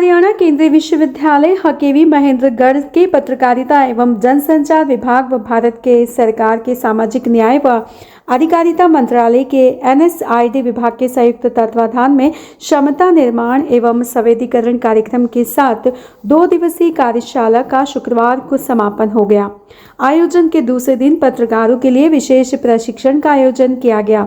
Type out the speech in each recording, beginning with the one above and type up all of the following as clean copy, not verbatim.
हरियाणा केंद्रीय विश्वविद्यालय हकेवी महेंद्रगढ़ के पत्रकारिता एवं जनसंचार विभाग व भारत के सरकार के सामाजिक न्याय व अधिकारिता मंत्रालय के NSID विभाग के संयुक्त तत्वाधान में क्षमता निर्माण एवं संवेदीकरण कार्यक्रम के साथ 2 दिवसीय कार्यशाला का शुक्रवार को समापन हो गया। आयोजन के दूसरे दिन पत्रकारों के लिए विशेष प्रशिक्षण का आयोजन किया गया।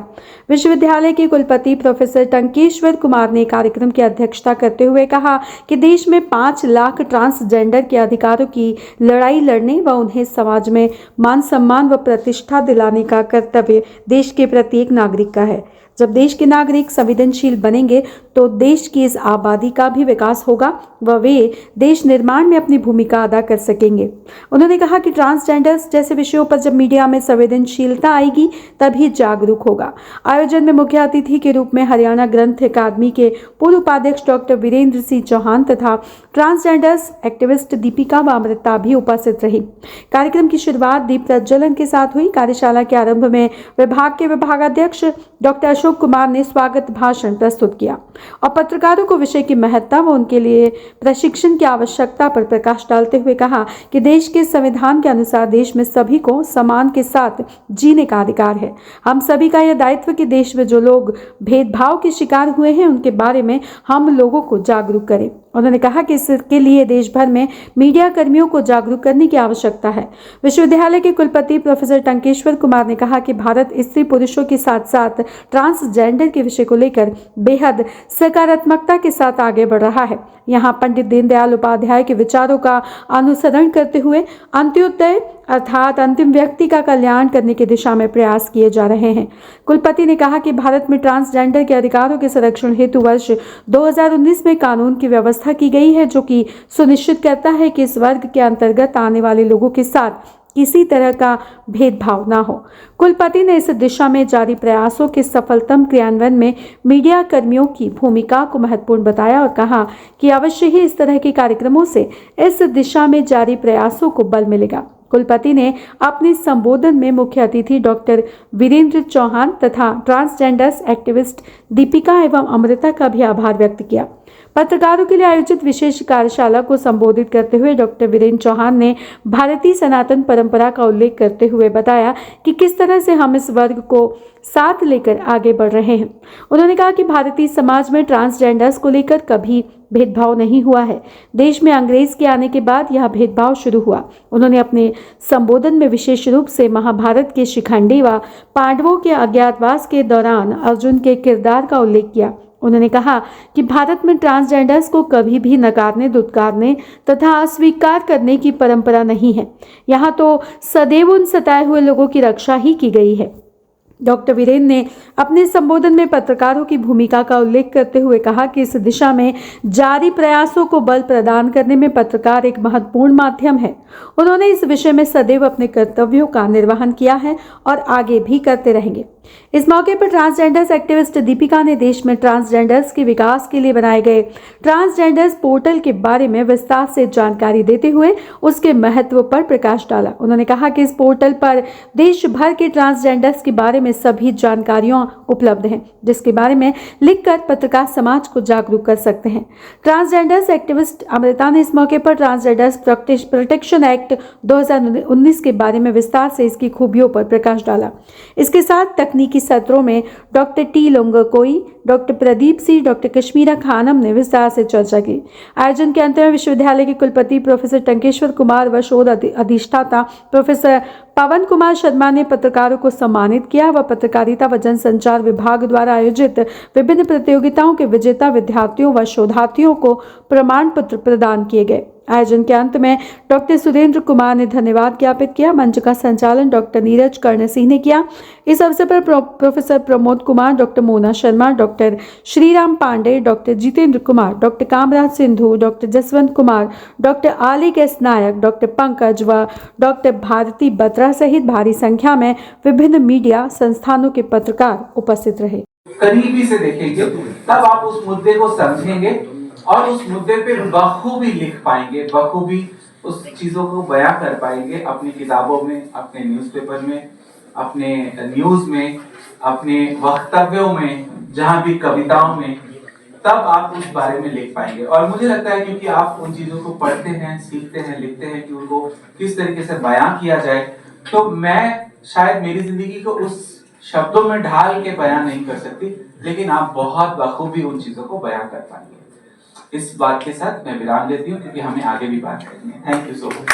विश्वविद्यालय के कुलपति प्रोफेसर टंकेश्वर कुमार ने कार्यक्रम की अध्यक्षता करते हुए कहा कि देश में 5 लाख ट्रांसजेंडर के अधिकारों की लड़ाई लड़ने व उन्हें समाज में मान सम्मान व प्रतिष्ठा दिलाने का कर्तव्य देश के प्रत्येक नागरिक का है। जब देश के नागरिक संवेदनशील बनेंगे तो देश की इस आबादी का भी विकास होगा व वे देश निर्माण में अपनी भूमिका अदा कर सकेंगे। उन्होंने कहा कि ट्रांसजेंडर्स जैसे विषयों पर जब मीडिया में संवेदनशीलता आएगी तभी जागरूक होगा। आयोजन में मुख्य अतिथि के रूप में हरियाणा ग्रंथ अकादमी के पूर्व उपाध्यक्ष डॉक्टर वीरेंद्र सिंह चौहान तथा ट्रांसजेंडर्स एक्टिविस्ट दीपिका व अमृता भी उपस्थित रही। कार्यक्रम की शुरुआत दीप प्रज्वलन के साथ हुई। कार्यशाला के आरंभ में विभाग के विभागाध्यक्ष डॉक्टर अशोक कुमार ने स्वागत भाषण प्रस्तुत किया और पत्रकारों को विषय की महत्ता व उनके लिए प्रशिक्षण की आवश्यकता पर प्रकाश डालते हुए कहा कि देश के संविधान के अनुसार देश में सभी को समान के साथ जीने का अधिकार है। हम सभी का यह दायित्व कि देश में जो लोग भेदभाव के शिकार हुए हैं उनके बारे में हम लोगों को जागरूक करें। उन्होंने कहा कि इसके लिए देश भर में मीडिया कर्मियों को जागरूक करने की आवश्यकता है। विश्वविद्यालय के कुलपति प्रोफेसर टंकेश्वर कुमार ने कहा कि भारत स्त्री पुरुषों के साथ साथ ट्रांसजेंडर के विषय को लेकर बेहद सकारात्मकता के साथ आगे बढ़ रहा है। यहाँ पंडित दीनदयाल उपाध्याय के विचारों का अनुसरण करते हुए अंत्योदय अर्थात अंतिम व्यक्ति का कल्याण करने की दिशा में प्रयास किए जा रहे हैं। कुलपति ने कहा कि भारत में ट्रांसजेंडर के अधिकारों के संरक्षण हेतु वर्ष 2019 में कानून की व्यवस्था की गई है जो कि सुनिश्चित करता है कि इस वर्ग के अंतर्गत आने वाले लोगों के साथ किसी तरह का भेदभाव ना हो। कुलपति ने इस दिशा में जारी प्रयासों के सफलतम क्रियान्वयन में मीडिया कर्मियों की भूमिका को महत्वपूर्ण बताया और कहा कि अवश्य ही इस तरह के कार्यक्रमों से इस दिशा में जारी प्रयासों को बल मिलेगा। कुलपति ने अपने संबोधन में मुख्य अतिथि डॉक्टर वीरेंद्र चौहान तथा ट्रांसजेंडर्स एक्टिविस्ट दीपिका एवं अमृता का भी आभार व्यक्त किया। पत्रकारों के लिए आयोजित विशेष कार्यशाला को संबोधित करते हुए डॉक्टर वीरेंद्र चौहान ने भारतीय सनातन परंपरा का उल्लेख करते हुए बताया कि किस तरह से हम इस वर्ग को साथ लेकर आगे बढ़ रहे हैं। उन्होंने कहा कि भारतीय समाज में ट्रांसजेंडर्स को लेकर कभी भेदभाव नहीं हुआ है। देश में अंग्रेज के आने के बाद यह भेदभाव शुरू हुआ। उन्होंने अपने संबोधन में विशेष रूप से महाभारत के शिखंडी व पांडवों के अज्ञातवास के दौरान अर्जुन के किरदार का उल्लेख किया। उन्होंने कहा कि भारत में ट्रांसजेंडर्स को कभी भी नकारने, दुत्कारने तथा अस्वीकार करने की परंपरा नहीं है। यहाँ तो सदैव उन सताए हुए लोगों की रक्षा ही की गई है। डॉक्टर वीरेंद्र ने अपने संबोधन में पत्रकारों की भूमिका का उल्लेख करते हुए कहा कि इस दिशा में जारी प्रयासों को बल प्रदान करने में पत्रकार एक महत्वपूर्ण माध्यम है। उन्होंने इस विषय में सदैव अपने कर्तव्यों का निर्वहन किया है और आगे भी करते रहेंगे। इस मौके पर ट्रांसजेंडर्स एक्टिविस्ट दीपिका ने देश में ट्रांसजेंडर्स के विकास के लिए बनाए गए ट्रांसजेंडर्स पोर्टल के बारे में विस्तार से जानकारी देते हुए उसके महत्व पर प्रकाश डाला। उन्होंने कहा कि इस पोर्टल पर देश भर के ट्रांसजेंडर्स के बारे में सभी जानकारियां उपलब्ध हैं, जिसके बारे में लिखकर पत्रकार समाज को जागरूक कर सकते हैं। ट्रांसजेंडर्स एक्टिविस्ट अमृता ने इस मौके पर ट्रांसजेंडर्स प्रोटेक्शन एक्ट 2019 के बारे में विस्तार से इसकी खूबियों पर प्रकाश डाला। इसके साथ तकनीकी सत्रों में doctor T Longkoi, doctor Pradeep Singh, doctor Kashmira Khanam ने विस्तार से चर्चा की। आयोजन के अंत में विश्वविद्यालय के कुलपति प्रोफेसर टंकेश्वर कुमार व शोध अधिष्ठाता प्रोफेसर पवन कुमार शर्मा ने पत्रकारों को सम्मानित किया व पत्रकारिता व जनसंचार विभाग द्वारा आयोजित विभिन्न प्रतियोगिताओं के विजेता विद्यार्थियों व शोधार्थियों को प्रमाण पत्र प्रदान किए गए। आयोजन के अंत में डॉक्टर सुरेंद्र कुमार ने धन्यवाद ज्ञापित किया। मंच का संचालन डॉक्टर नीरज कर्ण सिंह ने किया। इस अवसर पर professor Pramod Kumar, doctor Mona Sharma, doctor Shriram Pande, doctor Jitendra Kumar, doctor Kamraj Sindhu, doctor Jaswant Kumar, doctor Alik S Nayak, doctor Pankaj व डॉक्टर भारती बत्रा सहित भारी संख्या में विभिन्न मीडिया संस्थानों के पत्रकार उपस्थित रहे। करीबी से देखेंगे तब आप उस मुद्दे को समझेंगे और उस मुद्दे पे बखूबी लिख पाएंगे, बखूबी उस चीजों को बयां कर पाएंगे अपनी किताबों में, अपने न्यूज़पेपर में, अपने न्यूज में, अपने वक्तव्यों में, जहां भी कविताओं में। तब आप उस बारे में लिख पाएंगे। और मुझे लगता है क्योंकि आप उन चीजों को पढ़ते हैं, सीखते हैं, लिखते हैं कि उनको किस तरीके से बयां किया जाए, तो मैं शायद मेरी जिंदगी को उस शब्दों में ढाल के बयां नहीं कर सकती, लेकिन आप बहुत बखूबी उन चीजों को बयां कर पाएंगे। इस बात के साथ मैं विराम देती हूँ क्योंकि हमें आगे भी बात करनी है। Thank you so much.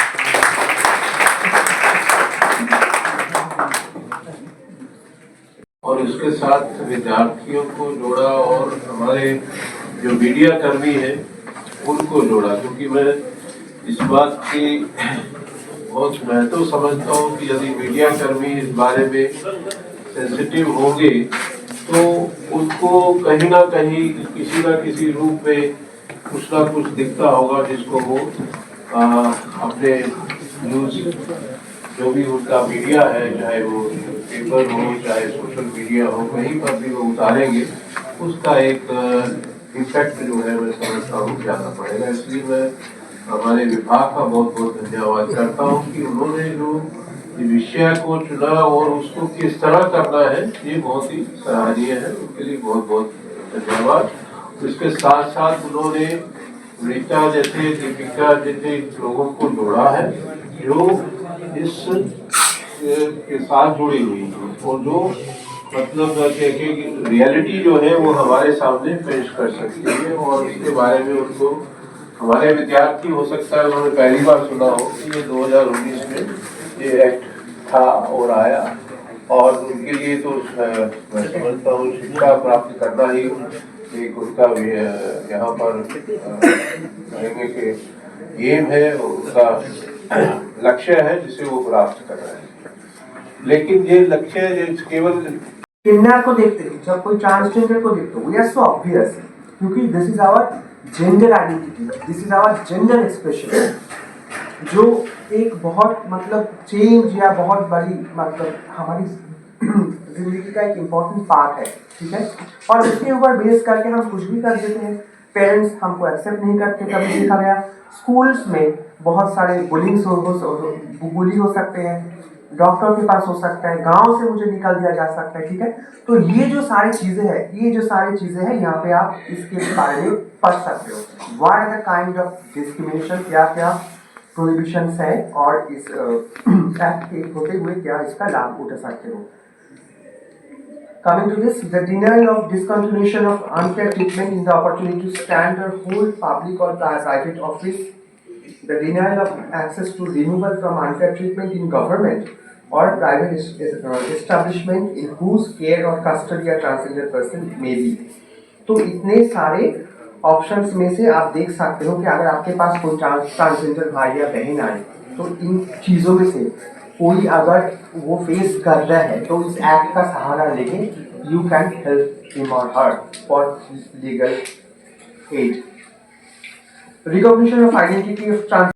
और उसके साथ विद्यार्थियों को जोड़ा और हमारे जो मीडिया कर्मी हैं उनको जोड़ा, क्योंकि मैं इस बात की बहुत महत्व समझता हूँ कि यदि मीडिया कर्मी इस बारे में सेंसिटिव होंगे तो उनको कहीं ना कहीं किसी ना किसी रूप में कुछ ना कुछ दिखता होगा जिसको वो अपने न्यूज जो भी उनका मीडिया है, चाहे वो पेपर हो चाहे सोशल मीडिया हो, कहीं पर भी वो उतारेंगे, उसका एक इफेक्ट जो है मैं समझता हूँ ज़्यादा पड़ेगा। इसलिए मैं हमारे विभाग का बहुत बहुत धन्यवाद करता हूँ कि उन्होंने जो विषय को चुना और उसको किस तरह करना है, ये बहुत ही सराहनीय है। उनके लिए बहुत बहुत धन्यवाद। इसके साथ साथ उन्होंने रीता जैसे, दीपिका जैसे लोगों को जोड़ा है जो इस के साथ जुड़ी हुई है और जो मतलब रियलिटी जो है वो हमारे सामने पेश कर सकती है। और इसके बारे में उनको, हमारे विद्यार्थी हो सकता है उन्होंने पहली बार सुना हो कि ये 2019 में ये एक्ट था और आया, और उनके लिए तो मैं समझता हूँ शिक्षा प्राप्त करना ही एक उनका यहाँ पर कहेंगे कि गेम है, उनका लक्ष्य है जिसे वो प्राप्त कर रहे हैं। लेकिन ये लक्ष्य केवल किन्नर को देखते हैं, जब कोई ट्रांसजेंडर को देखते हो, वी आर सो ऑब्वियस, क्योंकि this is our gender identity, this is our gender expression, जो एक बहुत मतलब चेंज या बहुत बड़ी मतलब हमारी जिंदगी का एक इम्पोर्टेंट पार्ट है, ठीक है। और उसके ऊपर बेस करके हम कुछ भी कर देते हैं, पेरेंट्स हमको एक्सेप्ट नहीं करते। कभी देखा गया स्कूल्स में बहुत सारे बुली हो सकते हैं, डॉक्टर के पास हो सकता है, गांव से मुझे निकाल दिया जा सकता है, ठीक है। तो ये जो सारी चीजें हैं, यहाँ पे आप इसके बारे में पढ़ सकते हो। What are the kind of discrimination, क्या क्या प्रोहिबिशंस है और इस एक्ट के होते हुए क्या इसका लाभ उठा सकते हो। Coming to this, the denial of discontinuation of unfair treatment in the opportunity to stand or hold public or private office, the denial of access to removal from unfair treatment in government or private establishment in whose care or custody a transgender person may be. तो इतने सारे options में से आप देख सकते हो कि अगर आपके पास कोई ट्रांसजेंडर भाई या बहन आए तो इन चीज़ों में से कोई अगर वो फेस कर रहा है तो इस एक्ट का सहारा लेके यू कैन हेल्प हिम और her for legal aid. Recognition of identity of trans